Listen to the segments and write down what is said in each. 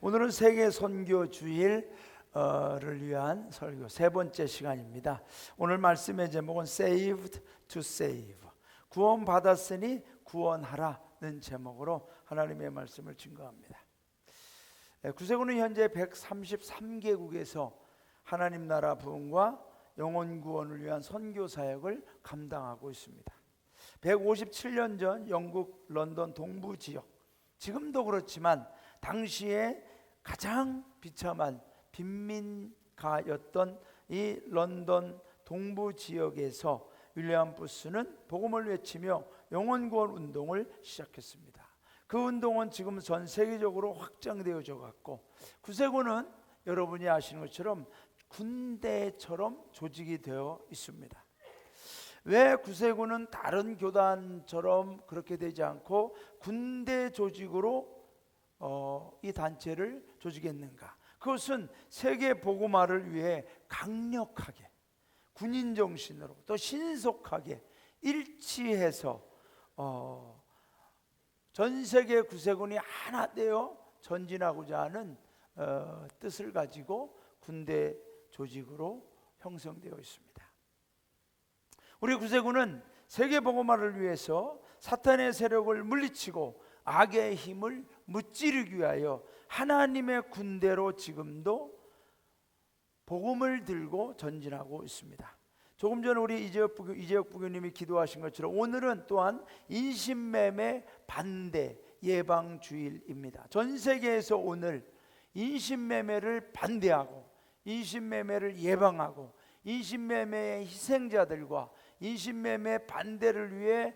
오늘은 세계 선교 주일을 위한 설교 세 번째 시간입니다. 오늘 말씀의 제목은 Saved to Save, 구원받았으니 구원하라는 제목으로 하나님의 말씀을 증거합니다. 구세군은 현재 133개국에서 하나님 나라 부흥과 영혼 구원을 위한 선교 사역을 감당하고 있습니다. 157년 전 영국 런던 동부 지역, 지금도 그렇지만 당시에 가장 비참한 빈민가였던 이 런던 동부 지역에서 윌리엄 부스는 복음을 외치며 영혼 구원 운동을 시작했습니다. 그 운동은 지금 전 세계적으로 확장되어져 갔고, 구세군은 여러분이 아시는 것처럼 군대처럼 조직이 되어 있습니다. 왜 구세군은 다른 교단처럼 그렇게 되지 않고 군대 조직으로 이 단체를 조직했는가? 그것은 세계 복음화를 위해 강력하게 군인 정신으로 또 신속하게 일치해서 전 세계 구세군이 하나 되어 전진하고자 하는 뜻을 가지고 군대 조직으로 형성되어 있습니다. 우리 구세군은 세계 복음화를 위해서 사탄의 세력을 물리치고 악의 힘을 무찌르기 위하여 하나님의 군대로 지금도 복음을 들고 전진하고 있습니다. 조금 전 우리 이재혁 부교님이 기도하신 것처럼 오늘은 또한 인신매매 반대 예방 주일입니다. 전 세계에서 오늘 인신매매를 반대하고 인신매매를 예방하고 인신매매의 희생자들과 인신매매 반대를 위해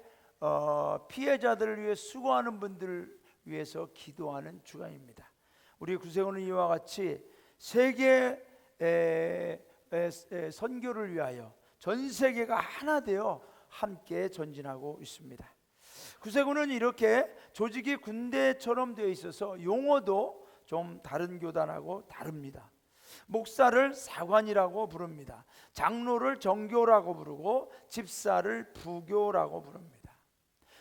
피해자들을 위해 수고하는 분들을 위해서 기도하는 주간입니다. 우리 구세군은 이와 같이 세계 선교를 위하여 전 세계가 하나 되어 함께 전진하고 있습니다. 구세군은 이렇게 조직이 군대처럼 되어 있어서 용어도 좀 다른 교단하고 다릅니다. 목사를 사관이라고 부릅니다. 장로를 정교라고 부르고 집사를 부교라고 부릅니다.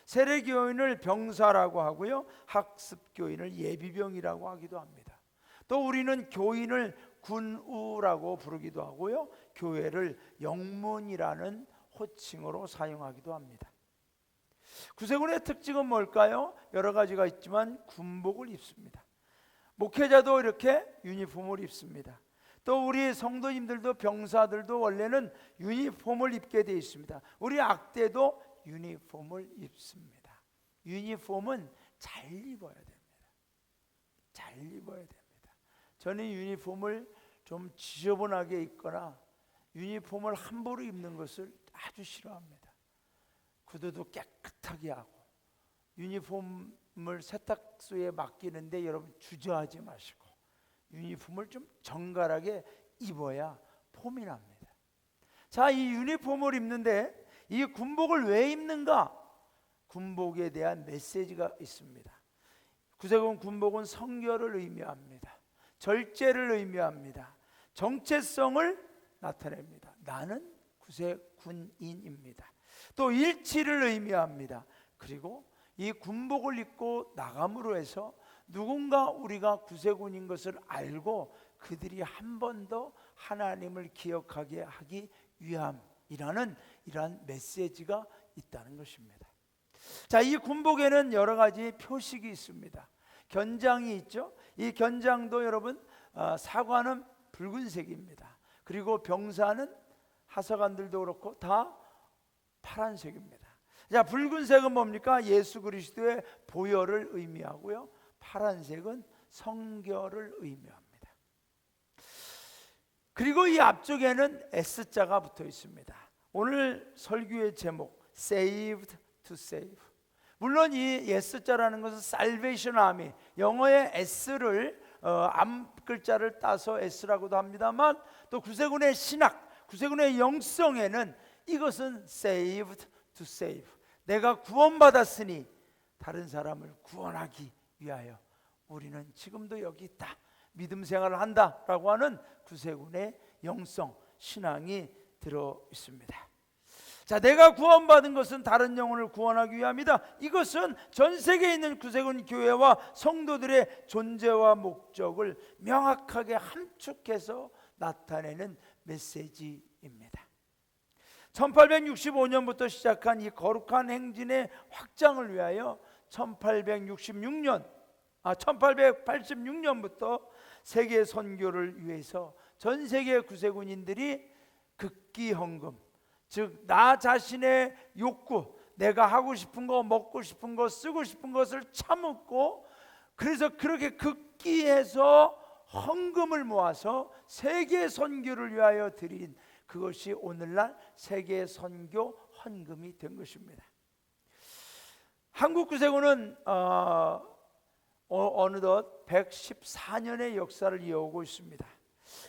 세례교인을 병사라고 하고요, 학습교인을 예비병이라고 하기도 합니다. 또 우리는 교인을 군우라고 부르기도 하고요, 교회를 영문이라는 호칭으로 사용하기도 합니다. 구세군의 특징은 뭘까요? 여러 가지가 있지만 군복을 입습니다. 목회자도 이렇게 유니폼을 입습니다. 또 우리 성도님들도 병사들도 원래는 유니폼을 입게 되어 있습니다. 우리 악대도 유니폼을 입습니다. 유니폼은 잘 입어야 됩니다. 잘 입어야 됩니다. 저는 유니폼을 좀 지저분하게 입거나 유니폼을 함부로 입는 것을 아주 싫어합니다. 구두도 깨끗하게 하고 유니폼을 세탁소에 맡기는데 여러분 주저하지 마시고 유니폼을 좀 정갈하게 입어야 폼이 납니다. 자, 이 유니폼을 입는데 이 군복을 왜 입는가? 군복에 대한 메시지가 있습니다. 구세군 군복은 성결을 의미합니다. 절제를 의미합니다. 정체성을 나타냅니다. 나는 구세군인입니다. 또 일치를 의미합니다. 그리고 이 군복을 입고 나감으로 해서 누군가 우리가 구세군인 것을 알고 그들이 한 번 더 하나님을 기억하게 하기 위함이라는 이러한 메시지가 있다는 것입니다. 자, 이 군복에는 여러 가지 표식이 있습니다. 견장이 있죠. 이 견장도 여러분 사관은 붉은색입니다. 그리고 병사는 하사관들도 그렇고 다 파란색입니다. 자, 붉은색은 뭡니까? 예수 그리스도의 보혈을 의미하고요, 파란색은 성결을 의미합니다. 그리고 이 앞쪽에는 S자가 붙어 있습니다. 오늘 설교의 제목 Saved to Save. 물론 이 S자라는 것은 Salvation Army, 영어의 S를 앞글자를 따서 S라고도 합니다만 또 구세군의 신학, 구세군의 영성에는 이것은 Saved to Save, 내가 구원받았으니 다른 사람을 구원하기 위하여 우리는 지금도 여기 있다, 믿음 생활을 한다라고 하는 구세군의 영성, 신앙이 들어 있습니다. 자, 내가 구원받은 것은 다른 영혼을 구원하기 위함이다. 이것은 전 세계에 있는 구세군 교회와 성도들의 존재와 목적을 명확하게 함축해서 나타내는 메시지입니다. 1865년부터 시작한 이 거룩한 행진의 확장을 위하여 1886년부터 세계 선교를 위해서 전 세계 구세군인들이 극기 헌금, 즉 나 자신의 욕구, 내가 하고 싶은 거, 먹고 싶은 거, 쓰고 싶은 것을 참고, 그래서 그렇게 극기해서 헌금을 모아서 세계 선교를 위하여 드린 그것이 오늘날 세계 선교 헌금이 된 것입니다. 한국 구세군은 어느덧 114년의 역사를 이어오고 있습니다.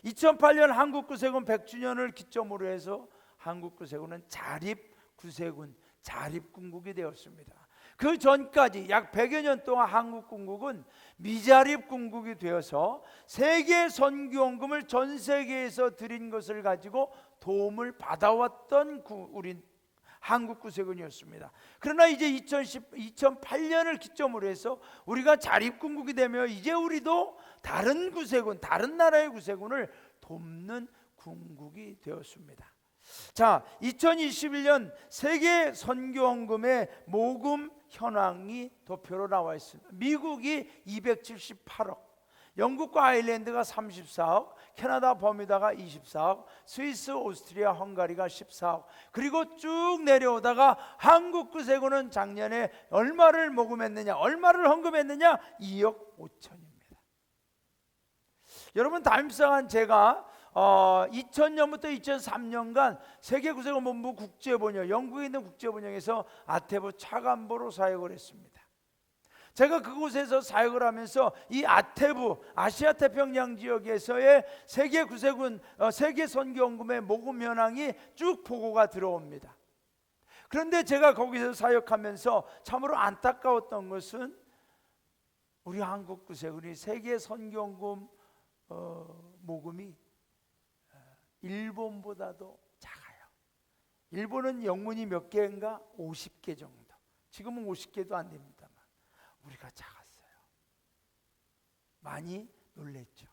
2008년 한국 구세군 100주년을 기점으로 해서 한국 구세군은 자립구세군, 자립군국이 되었습니다. 그 전까지 약 100여 년 동안 한국 군국은 미자립군국이 되어서 세계 선교헌금을 전 세계에서 드린 것을 가지고 도움을 받아왔던 우리 한국 구세군이었습니다. 그러나 이제 2008년을 기점으로 해서 우리가 자립군국이 되며 이제 우리도 다른 구세군, 다른 나라의 구세군을 돕는 군국이 되었습니다. 자, 2021년 세계 선교헌금의 모금 현황이 도표로 나와 있습니다. 미국이 278억, 영국과 아일랜드가 34억, 캐나다, 버뮤다가 24억, 스위스, 오스트리아, 헝가리가 14억, 그리고 쭉 내려오다가 한국 구세군은 작년에 얼마를 모금했느냐, 얼마를 헌금했느냐? 2억 5천입니다. 여러분, 담임상한 제가 2000년부터 2003년간 세계구세군본부 국제번역, 영국에 있는 국제번역에서 아테부 차관보로 사역을 했습니다. 제가 그곳에서 사역을 하면서 이 아테부, 아시아 태평양 지역에서의 세계구세군, 세계선교헌금의 모금 현황이 쭉 보고가 들어옵니다. 그런데 제가 거기서 사역하면서 참으로 안타까웠던 것은 우리 한국 구세군이 세계선교헌금 모금이 일본보다도 작아요. 일본은 영문이 몇 개인가? 50개 정도. 지금은 50개도 안 됩니다만 우리가 작았어요. 많이 놀랬죠.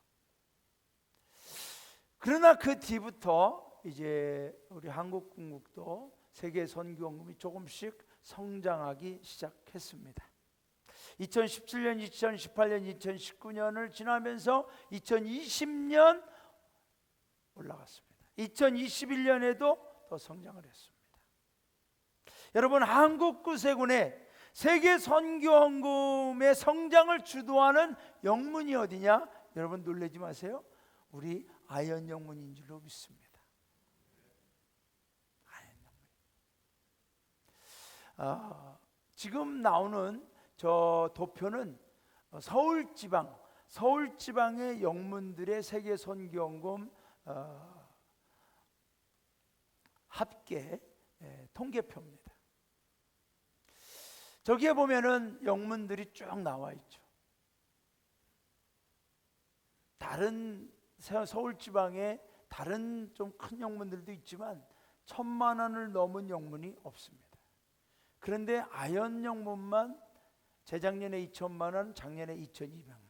그러나 그 뒤부터 이제 우리 한국 군국도 세계 선교헌금이 조금씩 성장하기 시작했습니다. 2017년, 2018년, 2019년을 지나면서 2020년 올라갔습니다. 2021년에도 더 성장을 했습니다. 여러분, 한국 구세군의 세계 선교헌금의 성장을 주도하는 영문이 어디냐? 여러분 놀라지 마세요. 우리 아연 영문인 줄로 믿습니다. 아연 영문. 지금 나오는 저 도표는 서울지방의 영문들의 세계 선교헌금 합계 통계표입니다. 저기에 보면은 영문들이 쭉 나와 있죠. 다른 서울지방에 다른 좀 큰 영문들도 있지만 1,000만 원을 넘은 영문이 없습니다. 그런데 아연 영문만 재작년에 2,000만 원, 작년에 2,200만 원.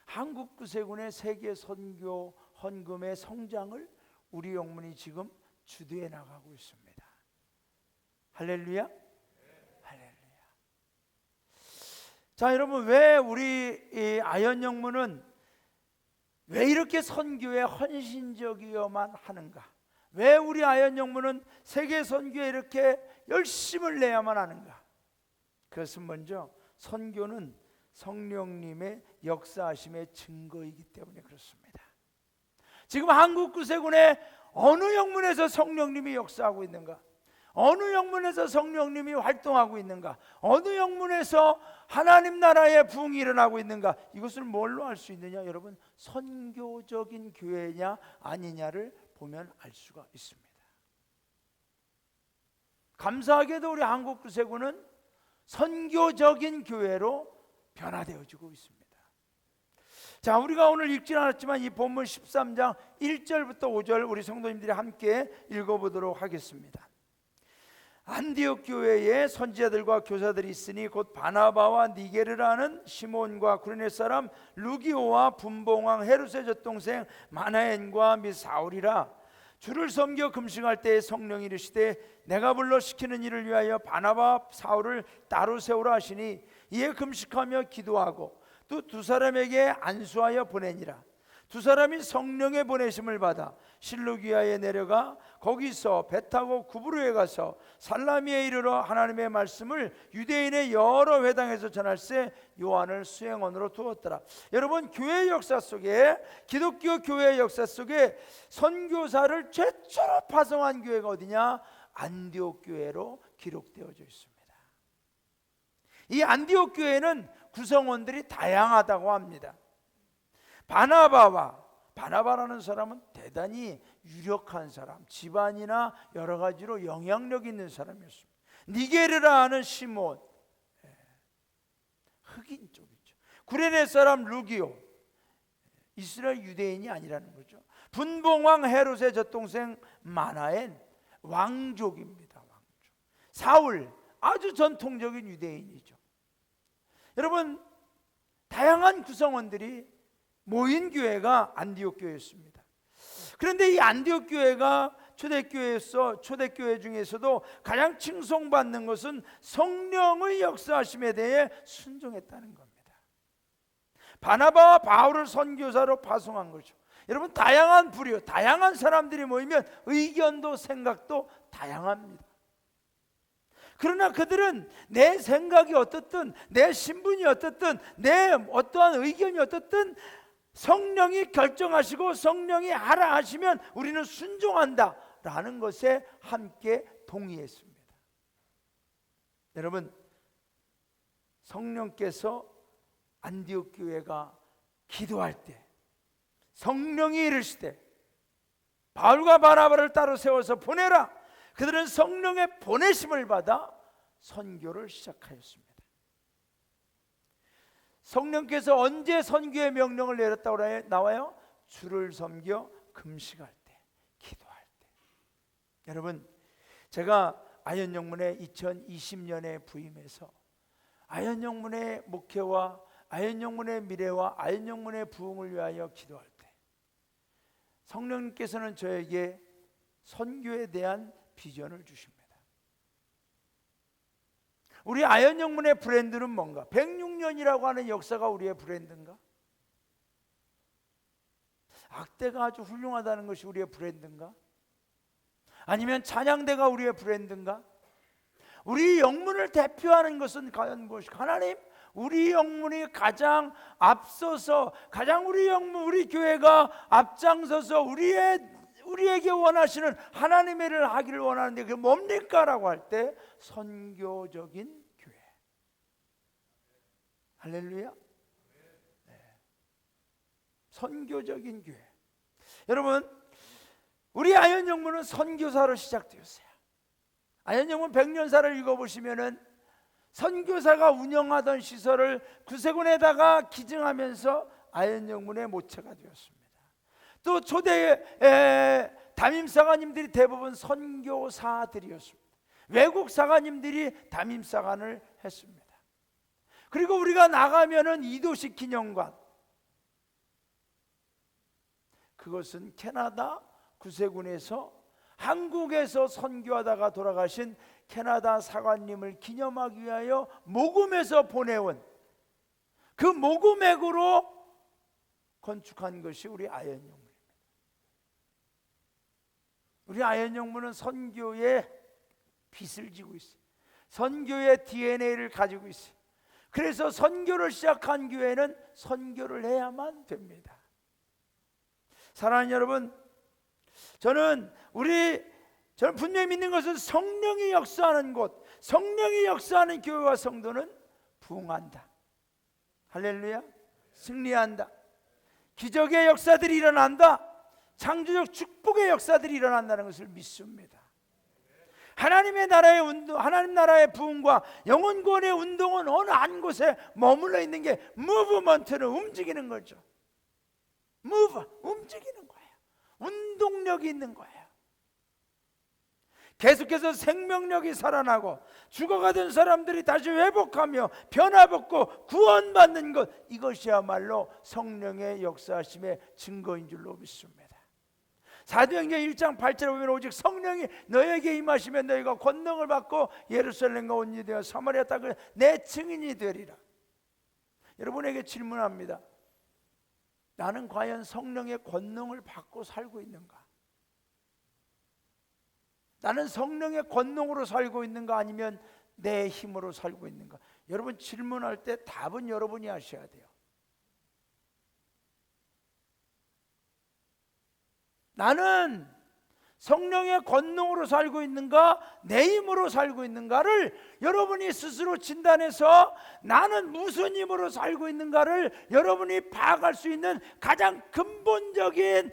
한국 구세군의 세계 선교 헌금의 성장을 우리 영문이 지금 주도해 나가고 있습니다. 할렐루야. 할렐루야. 자, 여러분, 왜 우리 이 아연 영문은 왜 이렇게 선교에 헌신적이어만 하는가? 왜 우리 아연 영문은 세계 선교에 이렇게 열심을 내야만 하는가? 그것은 먼저 선교는 성령님의 역사하심의 증거이기 때문에 그렇습니다. 지금 한국 구세군의 어느 영문에서 성령님이 역사하고 있는가? 어느 영문에서 성령님이 활동하고 있는가? 어느 영문에서 하나님 나라의 부흥이 일어나고 있는가? 이것을 뭘로 알 수 있느냐? 여러분, 선교적인 교회냐 아니냐를 보면 알 수가 있습니다. 감사하게도 우리 한국 구세군은 선교적인 교회로 변화되어지고 있습니다. 자, 우리가 오늘 읽진 않았지만 이 본문 13장 1절부터 5절 우리 성도님들이 함께 읽어보도록 하겠습니다. 안디옥 교회에 선지자들과 교사들이 있으니 곧 바나바와 니게르라는 시몬과 구레네 사람 루기오와 분봉왕 헤롯의 젖동생 마나엔과 및 사울이라. 주를 섬겨 금식할 때에 성령이 이르시되 내가 불러 시키는 일을 위하여 바나바 사울을 따로 세우라 하시니 이에 금식하며 기도하고 또 두 사람에게 안수하여 보내니라. 두 사람이 성령의 보내심을 받아 실루기아에 내려가 거기서 배 타고 구브로에 가서 살라미에 이르러 하나님의 말씀을 유대인의 여러 회당에서 전할세 요한을 수행원으로 두었더라. 여러분, 교회 역사 속에, 기독교 교회 역사 속에 선교사를 최초로 파송한 교회가 어디냐? 안디옥 교회로 기록되어져 있습니다. 이 안디옥 교회는 구성원들이 다양하다고 합니다. 바나바라는 사람은 대단히 유력한 사람, 집안이나 여러 가지로 영향력 있는 사람이었습니다. 니게르라 하는 시몬, 흑인 쪽이죠. 구레네 사람 루기오, 이스라엘 유대인이 아니라는 거죠. 분봉왕 헤롯의 젖동생 마나엔, 왕족입니다. 왕족. 사울, 아주 전통적인 유대인이죠. 여러분, 다양한 구성원들이 모인 교회가 안디옥 교회였습니다. 그런데 이 안디옥 교회가 초대교회 중에서도 가장 칭송받는 것은 성령의 역사하심에 대해 순종했다는 겁니다. 바나바와 바울을 선교사로 파송한 거죠. 여러분, 다양한 부류, 다양한 사람들이 모이면 의견도 생각도 다양합니다. 그러나 그들은 내 생각이 어떻든, 내 신분이 어떻든, 내 어떠한 의견이 어떻든 성령이 결정하시고 성령이 하라 하시면 우리는 순종한다 라는 것에 함께 동의했습니다. 여러분, 성령께서 안디옥 교회가 기도할 때 성령이 이르시되 바울과 바나바를 따로 세워서 보내라. 그들은 성령의 보내심을 받아 선교를 시작하였습니다. 성령께서 언제 선교의 명령을 내렸다고 나와요? 주를 섬겨 금식할 때, 기도할 때. 여러분, 제가 아현영문에 2020년에 부임해서 아현영문의 목회와 아현영문의 미래와 아현영문의 부흥을 위하여 기도할 때 성령님께서는 저에게 선교에 대한 비전을 주십니다. 우리 아현영문의 브랜드는 뭔가? 106년이라고 하는 역사가 우리의 브랜드인가? 악대가 아주 훌륭하다는 것이 우리의 브랜드인가? 아니면 찬양대가 우리의 브랜드인가? 우리 영문을 대표하는 것은 과연 무엇일까? 하나님, 우리 영문이 가장 앞서서, 가장 우리 영문, 우리 교회가 앞장서서 우리에게 원하시는 하나님의 일을 하기를 원하는데 그게 뭡니까? 라고 할 때 선교적인 교회. 할렐루야. 네. 선교적인 교회. 여러분, 우리 아현영문은 선교사로 시작되었어요. 아현영문 100년사를 읽어보시면은 선교사가 운영하던 시설을 구세군에다가 기증하면서 아현영문의 모체가 되었습니다. 또 초대 담임사관님들이 대부분 선교사들이었습니다. 외국 사관님들이 담임사관을 했습니다. 그리고 우리가 나가면은 이도식 기념관, 그것은 캐나다 구세군에서 한국에서 선교하다가 돌아가신 캐나다 사관님을 기념하기 위하여 모금해서 보내온 그 모금액으로 건축한 것이 우리 아현영문입니다. 우리 아현영문은 선교의 빚을 지고 있어요. 선교의 DNA를 가지고 있어요. 그래서 선교를 시작한 교회는 선교를 해야만 됩니다. 사랑하는 여러분, 저는 분명히 믿는 것은 성령이 역사하는 곳, 성령이 역사하는 교회와 성도는 부흥한다. 할렐루야. 승리한다. 기적의 역사들이 일어난다. 창조적 축복의 역사들이 일어난다는 것을 믿습니다. 하나님의 나라의 운동, 하나님 나라의 부흥과 영혼 구원의 운동은 어느 한 곳에 머물러 있는 게 무브먼트는 움직이는 거죠. move, 움직이는 거예요. 운동력이 있는 거예요. 계속해서 생명력이 살아나고 죽어가던 사람들이 다시 회복하며 변화받고 구원받는 것, 이것이야말로 성령의 역사하심의 증거인 줄로 믿습니다. 사도행전 1장 8절에 보면 오직 성령이 너에게 임하시면 너희가 권능을 받고 예루살렘과 온 유대와 사마리아 땅을 내 증인이 되리라. 여러분에게 질문합니다. 나는 과연 성령의 권능을 받고 살고 있는가? 나는 성령의 권능으로 살고 있는가, 아니면 내 힘으로 살고 있는가? 여러분 질문할 때 답은 여러분이 하셔야 돼요. 나는 성령의 권능으로 살고 있는가, 내 힘으로 살고 있는가를 여러분이 스스로 진단해서 나는 무슨 힘으로 살고 있는가를 여러분이 파악할 수 있는 가장 근본적인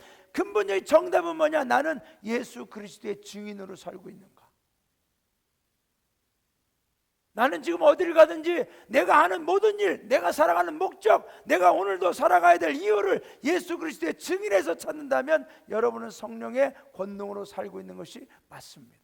정답은 뭐냐? 나는 예수 그리스도의 증인으로 살고 있는가? 나는 지금 어디를 가든지 내가 하는 모든 일, 내가 살아가는 목적, 내가 오늘도 살아가야 될 이유를 예수 그리스도의 증인에서 찾는다면 여러분은 성령의 권능으로 살고 있는 것이 맞습니다.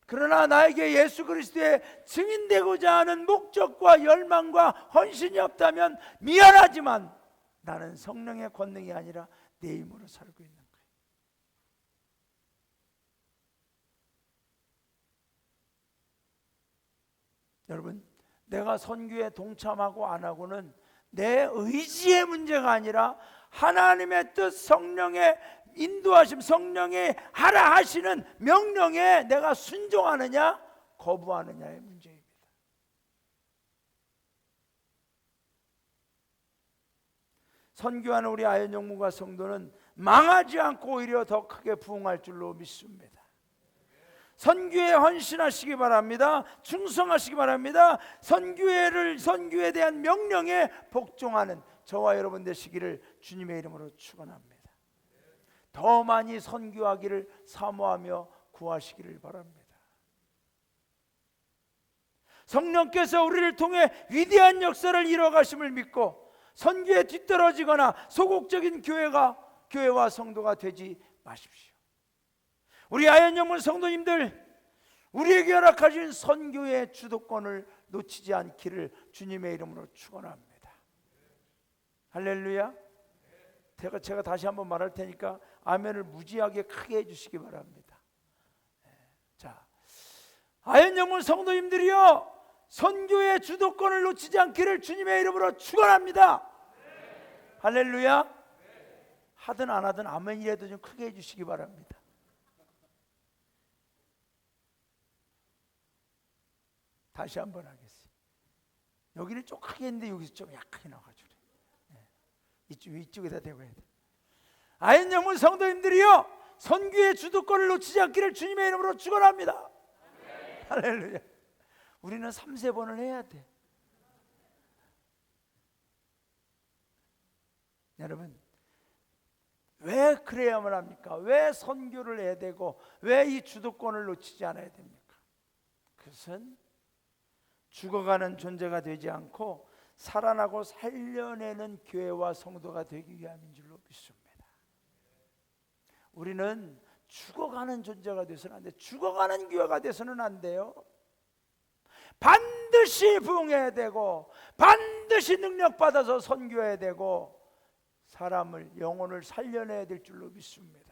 그러나 나에게 예수 그리스도의 증인되고자 하는 목적과 열망과 헌신이 없다면 미안하지만 나는 성령의 권능이 아니라 내 힘으로 살고 있는 거예요. 여러분, 내가 선교에 동참하고 안 하고는 내 의지의 문제가 아니라 하나님의 뜻, 성령의 인도하심, 성령의 하라 하시는 명령에 내가 순종하느냐 거부하느냐의 문제입니다. 선교하는 우리 아현영문과 성도는 망하지 않고 오히려 더 크게 부흥할 줄로 믿습니다. 선교에 헌신하시기 바랍니다. 충성하시기 바랍니다. 선교에 대한 명령에 복종하는 저와 여러분 되시기를 주님의 이름으로 축원합니다. 더 많이 선교하기를 사모하며 구하시기를 바랍니다. 성령께서 우리를 통해 위대한 역사를 이뤄가심을 믿고 선교에 뒤떨어지거나 소극적인 교회와 성도가 되지 마십시오. 우리 아현영문 성도님들, 우리에게 허락하신 선교의 주도권을 놓치지 않기를 주님의 이름으로 축원합니다. 할렐루야. 제가 다시 한번 말할 테니까 아멘을 무지하게 크게 해주시기 바랍니다. 자, 아현영문 성도님들이요, 선교의 주도권을 놓치지 않기를 주님의 이름으로 축원합니다. 할렐루야. 하든 안 하든 아멘이라도 좀 크게 해주시기 바랍니다. 다시 한번 하겠습니다. 여기는 좀 크게 했는데 여기서 좀 약하게 나와가지고 이쪽에다 대고 해야 돼. 아현영문 성도님들이요, 선교의 주도권을 놓치지 않기를 주님의 이름으로 축원합니다. 할렐루야. 우리는 3-4번을 해야 돼. 여러분, 왜 그래야만 합니까? 왜 선교를 해야 되고 왜 이 주도권을 놓치지 않아야 됩니까? 그것은 죽어가는 존재가 되지 않고 살아나고 살려내는 교회와 성도가 되기 위함인 줄로 믿습니다. 우리는 죽어가는 존재가 되서는 안 돼요. 죽어가는 교회가 되서는 안 돼요. 반드시 부흥해야 되고 반드시 능력받아서 선교해야 되고 사람을, 영혼을 살려내야 될 줄로 믿습니다.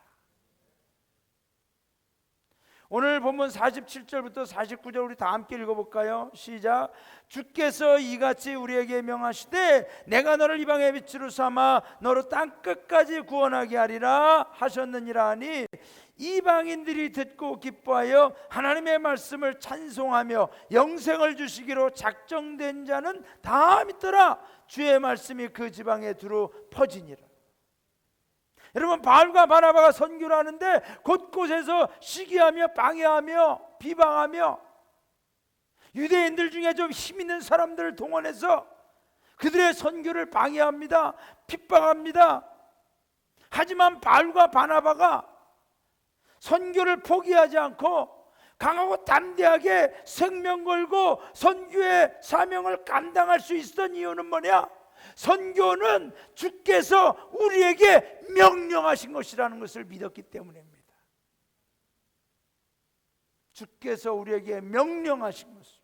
오늘 본문 47절부터 49절 우리 다 함께 읽어볼까요? 시작. 주께서 이같이 우리에게 명하시되 내가 너를 이방의 빛으로 삼아 너로 땅끝까지 구원하게 하리라 하셨느니라 하니, 이방인들이 듣고 기뻐하여 하나님의 말씀을 찬송하며 영생을 주시기로 작정된 자는 다 믿더라. 주의 말씀이 그 지방에 두루 퍼지니라. 여러분, 바울과 바나바가 선교를 하는데 곳곳에서 시기하며 방해하며 비방하며 유대인들 중에 좀 힘 있는 사람들을 동원해서 그들의 선교를 방해합니다. 핍박합니다. 하지만 바울과 바나바가 선교를 포기하지 않고 강하고 담대하게 생명 걸고 선교의 사명을 감당할 수 있었던 이유는 뭐냐? 선교는 주께서 우리에게 명령하신 것이라는 것을 믿었기 때문입니다. 주께서 우리에게 명령하신 것을,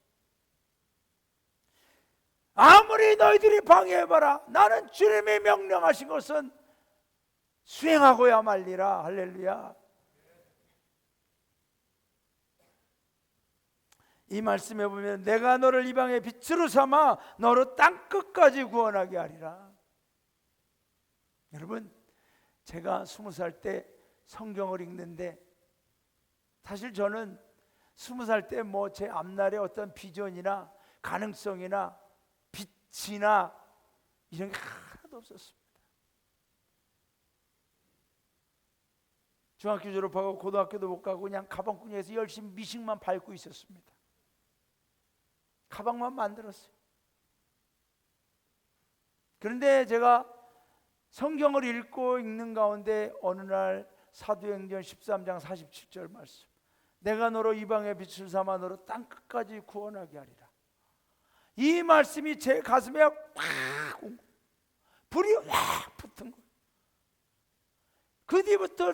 아무리 너희들이 방해해봐라, 나는 주님이 명령하신 것은 수행하고야 말리라. 할렐루야. 이 말씀에 보면 내가 너를 이방의 빛으로 삼아 너로 땅끝까지 구원하게 하리라. 여러분, 제가 20살 때 성경을 읽는데, 사실 저는 20살 때 뭐 제 앞날에 어떤 비전이나 가능성이나 빛이나 이런 게 하나도 없었습니다. 중학교 졸업하고 고등학교도 못 가고 그냥 가방끈에서 열심히 미식만 밟고 있었습니다. 가방만 만들었어요. 그런데 제가 성경을 읽는 가운데 어느 날 사도행전 13장 47절 말씀, 내가 너로 이방의 빛을 삼아 너로 땅끝까지 구원하게 하리라. 이 말씀이 제 가슴에 확 온 거예요. 불이 확 붙은 거예요. 그 뒤부터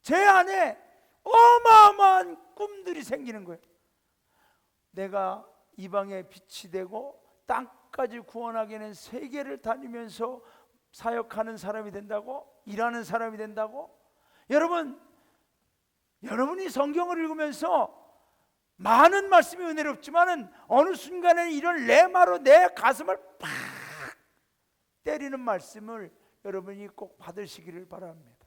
제 안에 어마어마한 꿈들이 생기는 거예요. 내가 이방의 빛이 되고 땅까지 구원하게 하는 세계를 다니면서 사역하는 사람이 된다고, 일하는 사람이 된다고. 여러분이 성경을 읽으면서 많은 말씀이 은혜롭지만은 어느 순간에 이런 레마로 내 가슴을 팍 때리는 말씀을 여러분이 꼭 받으시기를 바랍니다.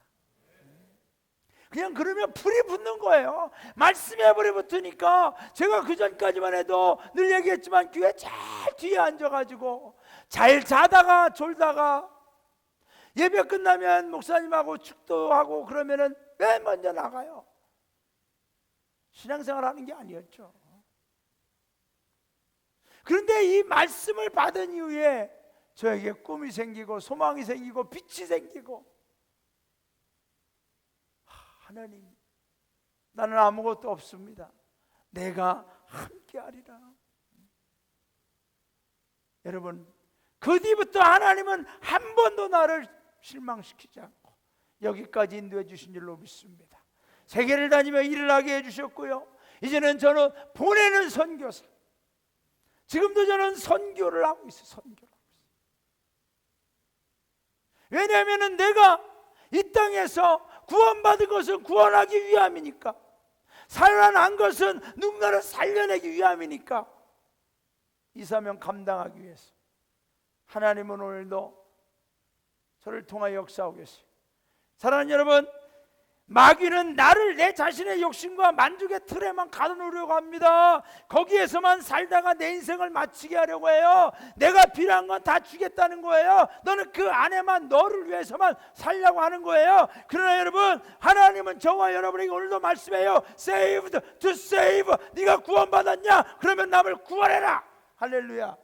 그냥 그러면 불이 붙는 거예요. 말씀에 불이 붙으니까, 제가 그 전까지만 해도 늘 얘기했지만 교회 제일 뒤에 앉아가지고 잘 자다가 졸다가 예배 끝나면 목사님하고 축도하고 그러면은 맨 먼저 나가요. 신앙생활 하는 게 아니었죠. 그런데 이 말씀을 받은 이후에 저에게 꿈이 생기고 소망이 생기고 빛이 생기고, 하나님, 나는 아무것도 없습니다. 내가 함께하리라. 여러분, 그 뒤부터 하나님은 한 번도 나를 실망시키지 않고 여기까지 인도해 주신 줄로 믿습니다. 세계를 다니며 일을 하게 해주셨고요, 이제는 저는 보내는 선교사, 지금도 저는 선교를 하고 있어요. 선교를 하고 있어요. 왜냐하면 내가 이 땅에서 구원받은 것은 구원하기 위함이니까, 살아난 것은 누군가를 살려내기 위함이니까, 이 사명 감당하기 위해서 하나님은 오늘도 저를 통하여 역사하고 계세요. 사랑하는 여러분, 마귀는 나를 내 자신의 욕심과 만족의 틀에만 가둬놓으려고 합니다. 거기에서만 살다가 내 인생을 마치게 하려고 해요. 내가 필요한 건 다 주겠다는 거예요. 너는 그 안에만, 너를 위해서만 살려고 하는 거예요. 그러나 여러분, 하나님은 저와 여러분에게 오늘도 말씀해요. Saved to save. 네가 구원받았냐? 그러면 남을 구원해라. 할렐루야.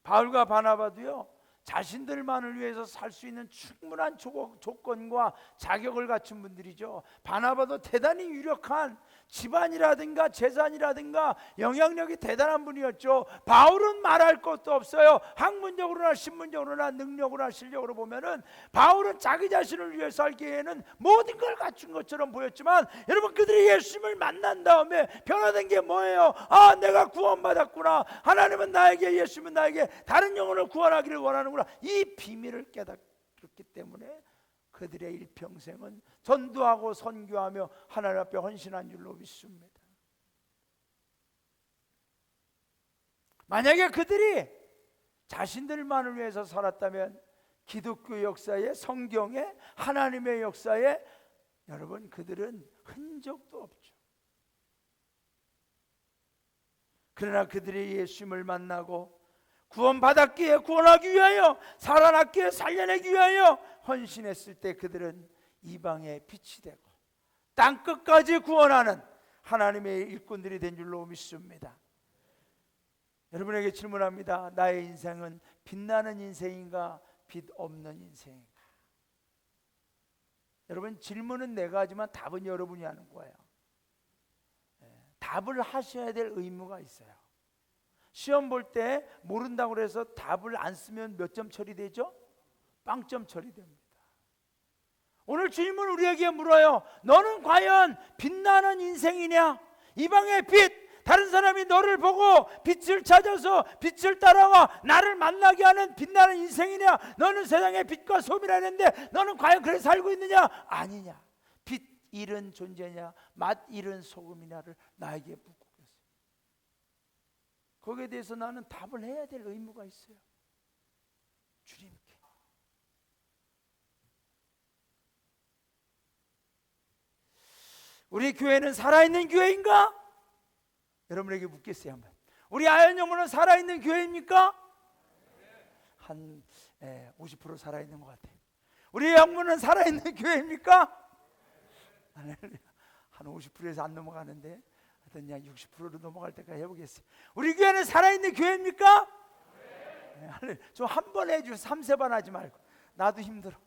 바울과 바나바도요, 자신들만을 위해서 살 수 있는 충분한 조건과 자격을 갖춘 분들이죠. 바나바도 대단히 유력한 집안이라든가 재산이라든가 영향력이 대단한 분이었죠. 바울은 말할 것도 없어요. 학문적으로나 신문적으로나 능력으로나 실력으로 보면은 바울은 자기 자신을 위해 살기에는 모든 걸 갖춘 것처럼 보였지만, 여러분, 그들이 예수님을 만난 다음에 변화된 게 뭐예요? 아, 내가 구원받았구나. 하나님은 나에게, 예수님은 나에게 다른 영혼을 구원하기를 원하는구나. 이 비밀을 깨닫기 때문에 그들의 일평생은 전도하고 선교하며 하나님 앞에 헌신한 줄로 믿습니다. 만약에 그들이 자신들만을 위해서 살았다면 기독교 역사에, 성경에, 하나님의 역사에 여러분, 그들은 흔적도 없죠. 그러나 그들이 예수님을 만나고 구원받았기에 구원하기 위하여, 살아났기에 살려내기 위하여 헌신했을 때 그들은 이방의 빛이 되고 땅끝까지 구원하는 하나님의 일꾼들이 된 줄로 믿습니다. 여러분에게 질문합니다. 나의 인생은 빛나는 인생인가, 빛 없는 인생인가? 여러분, 질문은 내가 하지만 답은 여러분이 하는 거예요. 답을 하셔야 될 의무가 있어요. 시험 볼 때 모른다고 해서 답을 안 쓰면 몇 점 처리되죠? 빵점 처리됩니다. 오늘 주님은 우리에게 물어요. 너는 과연 빛나는 인생이냐? 이방의 빛, 다른 사람이 너를 보고 빛을 찾아서 빛을 따라와 나를 만나게 하는 빛나는 인생이냐? 너는 세상의 빛과 소비라는데 너는 과연 그래 살고 있느냐? 아니냐? 빛 잃은 존재냐? 맛 잃은 소금이냐를 나에게 묻고 계세요. 거기에 대해서 나는 답을 해야 될 의무가 있어요. 주님께. 우리 교회는 살아있는 교회인가? 여러분에게 묻겠어요. 한번. 우리 아현영문은 살아있는 교회입니까? 한 50% 살아있는 것 같아요. 우리 영문은 살아있는 교회입니까? 한 50%에서 안 넘어가는데 하여튼 그냥 60%로 넘어갈 때까지 해보겠어요. 우리 교회는 살아있는 교회입니까? 좀 한 번 해주세요. 3세번 하지 말고. 나도 힘들어.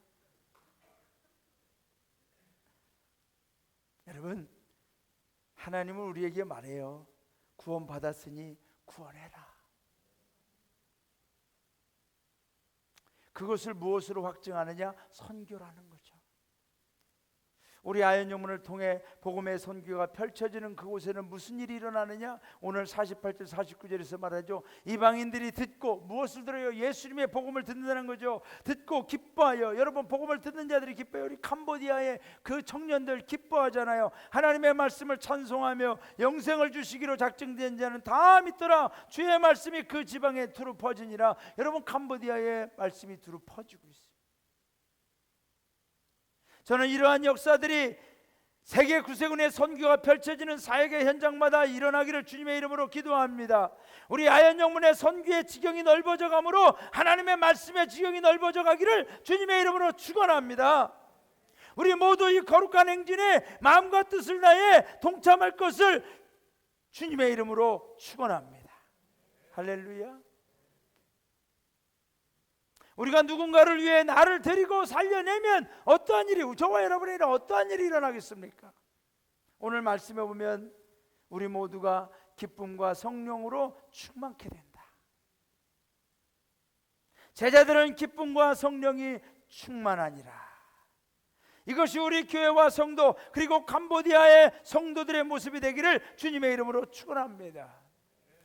여러분, 하나님은 우리에게 말해요. 구원 받았으니 구원해라. 그것을 무엇으로 확증하느냐? 선교라는 거죠. 우리 아현영문을 통해 복음의 선교가 펼쳐지는 그곳에는 무슨 일이 일어나느냐? 오늘 48절 49절에서 말하죠. 이방인들이 듣고 무엇을 들어요? 예수님의 복음을 듣는다는 거죠. 듣고 기뻐하여. 여러분, 복음을 듣는 자들이 기뻐요. 우리 캄보디아의 그 청년들 기뻐하잖아요. 하나님의 말씀을 찬송하며 영생을 주시기로 작정된 자는 다 믿더라. 주의 말씀이 그 지방에 두루 퍼지니라. 여러분, 캄보디아의 말씀이 두루 퍼지고 있어요. 저는 이러한 역사들이 세계 구세군의 선교가 펼쳐지는 사역의 현장마다 일어나기를 주님의 이름으로 기도합니다. 우리 아현영문의 선교의 지경이 넓어져 가므로 하나님의 말씀의 지경이 넓어져 가기를 주님의 이름으로 축원합니다. 우리 모두 이 거룩한 행진에 마음과 뜻을 다해 동참할 것을 주님의 이름으로 축원합니다. 할렐루야. 우리가 누군가를 위해 나를 데리고 살려내면 어떠한 일이, 저와 여러분의 일은 어떠한 일이 일어나겠습니까? 오늘 말씀해 보면 우리 모두가 기쁨과 성령으로 충만케 된다. 제자들은 기쁨과 성령이 충만하니라. 이것이 우리 교회와 성도 그리고 캄보디아의 성도들의 모습이 되기를 주님의 이름으로 축원합니다.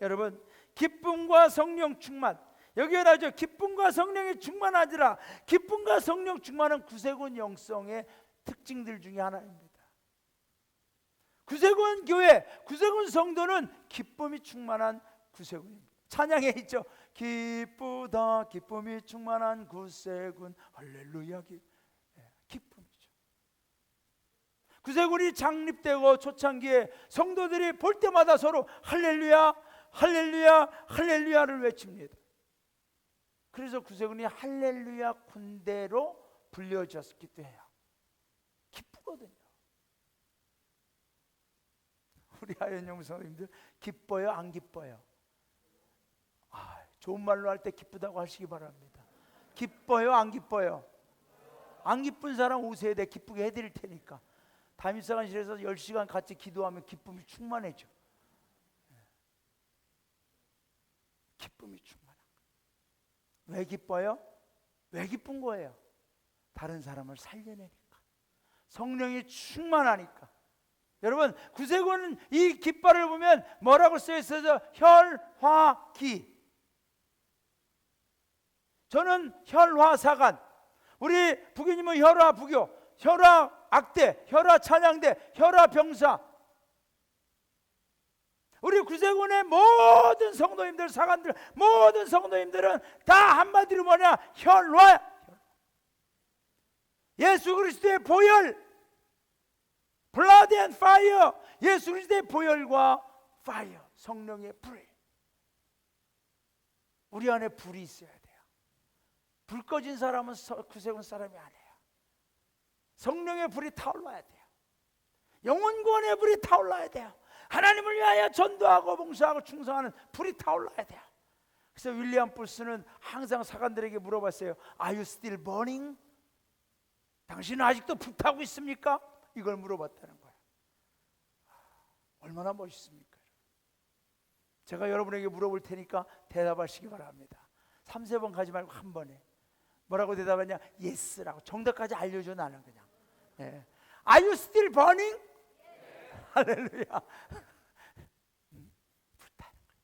여러분, 기쁨과 성령 충만, 여기에 나죠. 기쁨과 성령이 충만하지라. 기쁨과 성령 충만은 구세군 영성의 특징들 중에 하나입니다. 구세군 교회, 구세군 성도는 기쁨이 충만한 구세군입니다. 찬양에 있죠. 기쁘다 기쁨이 충만한 구세군 할렐루야. 기쁨이죠. 구세군이 창립되고 초창기에 성도들이 볼 때마다 서로 할렐루야 할렐루야 할렐루야를 외칩니다. 그래서 구세군이 할렐루야 군대로 불려졌기도 해요. 기쁘거든요. 우리 하연영 선생님들 기뻐요? 안 기뻐요? 좋은 말로 할 때 기쁘다고 하시기 바랍니다. 기뻐요? 안 기뻐요? 안 기쁜 사람 오세요. 내가 기쁘게 해드릴 테니까. 담임사관실에서 10시간 같이 기도하면 기쁨이 충만해져. 기쁨이 충만해. 왜 기뻐요? 왜 기쁜 거예요? 다른 사람을 살려내니까. 성령이 충만하니까. 여러분, 구세군은 이 깃발을 보면 뭐라고 쓰여 있어요? 혈화기. 저는 혈화사관. 우리 부교님은 혈화부교, 혈화악대, 혈화찬양대, 혈화병사. 우리 구세군의 모든 성도님들, 사관들, 모든 성도님들은 다 한마디로 뭐냐? 혈화. 예수 그리스도의 보혈, blood and fire. 예수 그리스도의 보혈과 fire, 성령의 불. 우리 안에 불이 있어야 돼요. 불 꺼진 사람은 구세군 사람이 아니에요. 성령의 불이 타올라야 돼요. 영혼 구원의 불이 타올라야 돼요. 하나님을 위하여 전도하고 봉사하고 충성하는 불이 타올라야 돼요. 그래서 윌리엄 불스는 항상 사관들에게 물어봤어요. Are you still burning? 당신은 아직도 불타고 있습니까? 이걸 물어봤다는 거예요. 얼마나 멋있습니까? 제가 여러분에게 물어볼 테니까 대답하시기 바랍니다. 3-4번 가지 말고 한 번에. 뭐라고 대답하냐? Yes라고. 정답까지 알려줘. 나는 그냥. 예. Are you still burning? 할렐루야. 불타는 거예요.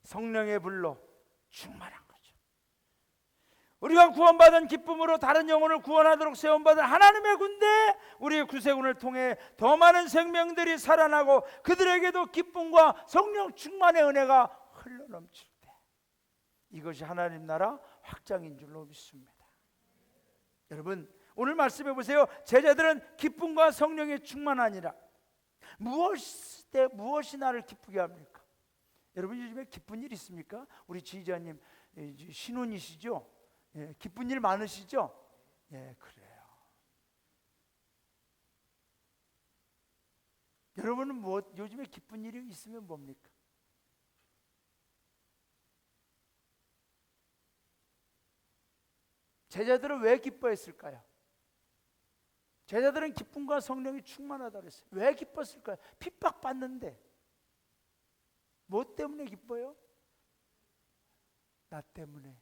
성령의 불로 충만한 거죠. 우리가 구원받은 기쁨으로 다른 영혼을 구원하도록 세움받은 하나님의 군대, 우리의 구세군을 통해 더 많은 생명들이 살아나고 그들에게도 기쁨과 성령 충만의 은혜가 흘러넘칠 때, 이것이 하나님 나라 확장인 줄로 믿습니다. 여러분, 오늘 말씀해 보세요. 제자들은 기쁨과 성령의 충만하니라. 무엇이 나를 기쁘게 합니까? 여러분, 요즘에 기쁜 일 있습니까? 우리 지휘자님 신혼이시죠? 예, 기쁜 일 많으시죠? 예, 그래요. 여러분은 요즘에 기쁜 일이 있으면 뭡니까? 제자들은 왜 기뻐했을까요? 제자들은 기쁨과 성령이 충만하다고 했어요. 왜 기뻤을까요? 핍박받는데. 뭐 때문에 기뻐요? 나 때문에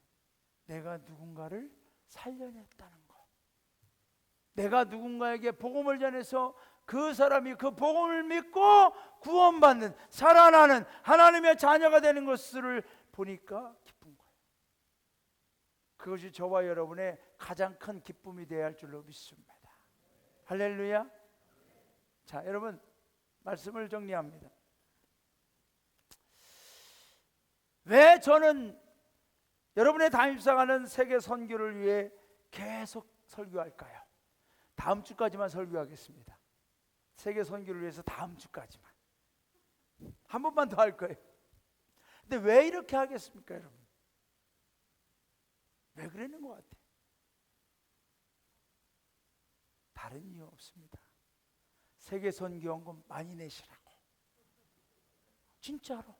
내가 누군가를 살려냈다는 거. 내가 누군가에게 복음을 전해서 그 사람이 그 복음을 믿고 구원받는, 살아나는 하나님의 자녀가 되는 것을 보니까 기쁜 거예요. 그것이 저와 여러분의 가장 큰 기쁨이 되어야 할 줄로 믿습니다. 할렐루야. 자, 여러분, 말씀을 정리합니다. 왜 저는 여러분의 담임사가는 세계 선교를 위해 계속 설교할까요? 다음 주까지만 설교하겠습니다. 세계 선교를 위해서 다음 주까지만. 한 번만 더 할 거예요. 근데 왜 이렇게 하겠습니까, 여러분? 왜 그러는 것 같아요? 다른 이유 없습니다. 세계 선교원금 많이 내시라고. 진짜로.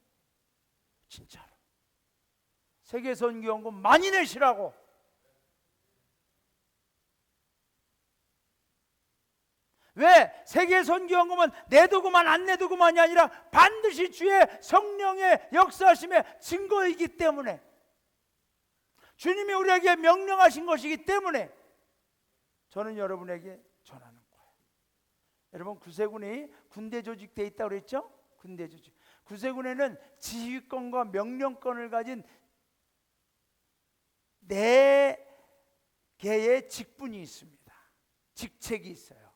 세계 선교원금 많이 내시라고. 왜? 세계 선교원금은 내두고만 안 내두고만이 아니라 반드시 주의 성령의 역사하심의 증거이기 때문에, 주님이 우리에게 명령하신 것이기 때문에 저는 여러분에게 전하는 거예요. 여러분, 구세군이 군대 조직되어 있다고 그랬죠? 군대 조직. 구세군에는 지휘권과 명령권을 가진 4개의 직분이 있습니다. 직책이 있어요.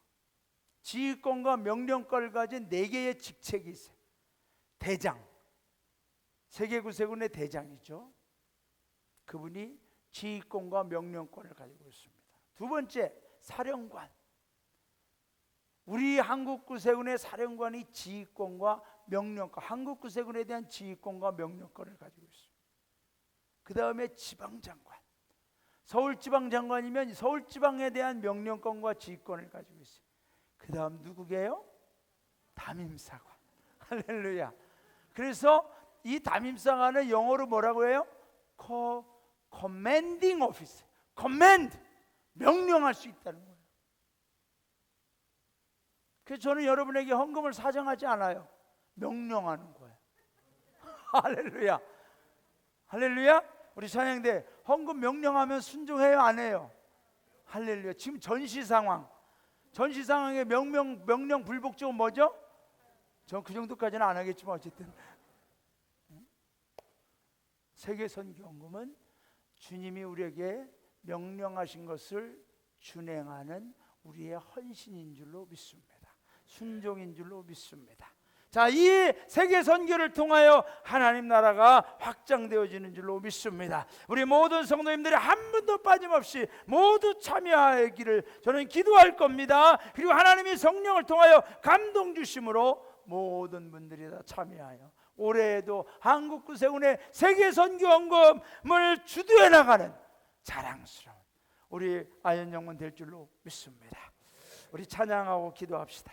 지휘권과 명령권을 가진 4개의 직책이 있어요. 대장, 세계구세군의 대장이죠. 그분이 지휘권과 명령권을 가지고 있습니다. 두 번째, 사령관. 우리 한국구세군의 사령관이 지휘권과 명령권, 한국구세군에 대한 지휘권과 명령권을 가지고 있습니다. 그 다음에 지방장관. 서울지방장관이면 서울지방에 대한 명령권과 지휘권을 가지고 있어요. 그 다음 누구게요? 담임사관. 할렐루야. 그래서 이 담임사관은 영어로 뭐라고 해요? commanding officer. command, 명령할 수 있다는 거예요. 그래서 저는 여러분에게 헌금을 사정하지 않아요. 명령하는 거예요. 할렐루야. 할렐루야. 우리 찬양대 헌금 명령하면 순종해요, 안 해요? 할렐루야. 지금 전시 상황에 명령 불복종은 뭐죠? 전 그 정도까지는 안 하겠지만 어쨌든 세계 선교헌금은 주님이 우리에게 명령하신 것을 준행하는 우리의 헌신인 줄로 믿습니다. 순종인 줄로 믿습니다. 자, 이 세계 선교를 통하여 하나님 나라가 확장되어지는 줄로 믿습니다. 우리 모든 성도님들이 한 분도 빠짐없이 모두 참여하기를 저는 기도할 겁니다. 그리고 하나님이 성령을 통하여 감동 주심으로 모든 분들이 다 참여하여 올해에도 한국구세군의 세계 선교헌금을 주도해 나가는 자랑스러운 우리 아현영문 될 줄로 믿습니다. 우리 찬양하고 기도합시다.